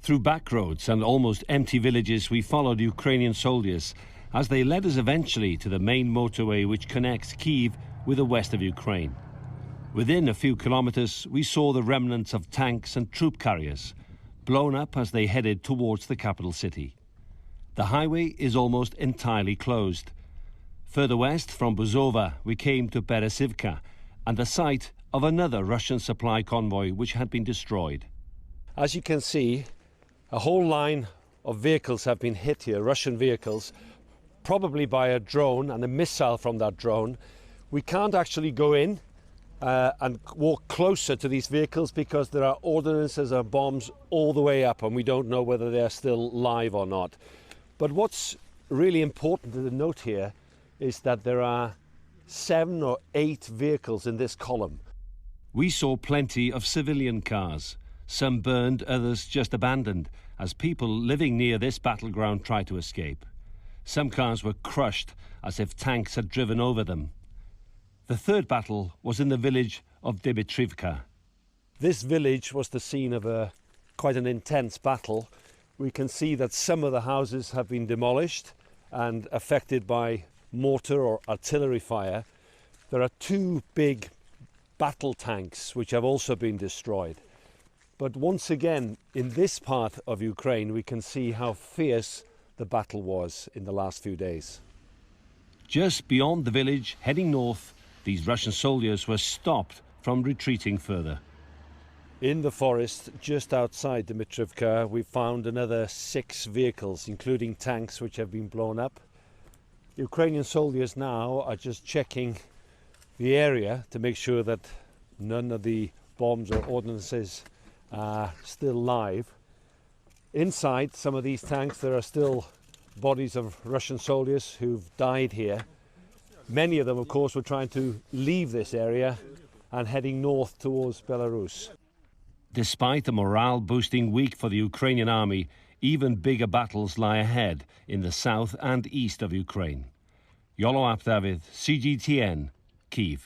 Through back roads and almost empty villages, we followed Ukrainian soldiers as they led us eventually to the main motorway which connects Kyiv with the west of Ukraine. Within a few kilometers, we saw the remnants of tanks and troop carriers, blown up as they headed towards the capital city. The highway is almost entirely closed. Further west, from Buzova, we came to Beresivka and the site of another Russian supply convoy which had been destroyed. As you can see, a whole line of vehicles have been hit here, Russian vehicles, probably by a drone and a missile from that drone. We can't actually go in and walk closer to these vehicles because there are ordnances or bombs all the way up and we don't know whether they're still live or not. But what's really important to note here is that there are 7 or 8 vehicles in this column. We saw plenty of civilian cars, some burned, others just abandoned, as people living near this battleground tried to escape. Some cars were crushed as if tanks had driven over them. The third battle was in the village of Dmitrivka. This village was the scene of quite an intense battle. We can see that some of the houses have been demolished and affected by mortar or artillery fire. There are 2 big battle tanks which have also been destroyed. But once again, in this part of Ukraine, we can see how fierce the battle was in the last few days. Just beyond the village, heading north, these Russian soldiers were stopped from retreating further. In the forest just outside Dmitrivka, we found another 6 vehicles, including tanks which have been blown up. Ukrainian soldiers now are just checking the area to make sure that none of the bombs or ordnances are still live. Inside some of these tanks there are still bodies of Russian soldiers who've died here. Many of them, of course, were trying to leave this area and heading north towards Belarus. Despite a morale-boosting week for the Ukrainian army, even bigger battles lie ahead in the south and east of Ukraine. Iolo Dafydd, CGTN, Kyiv.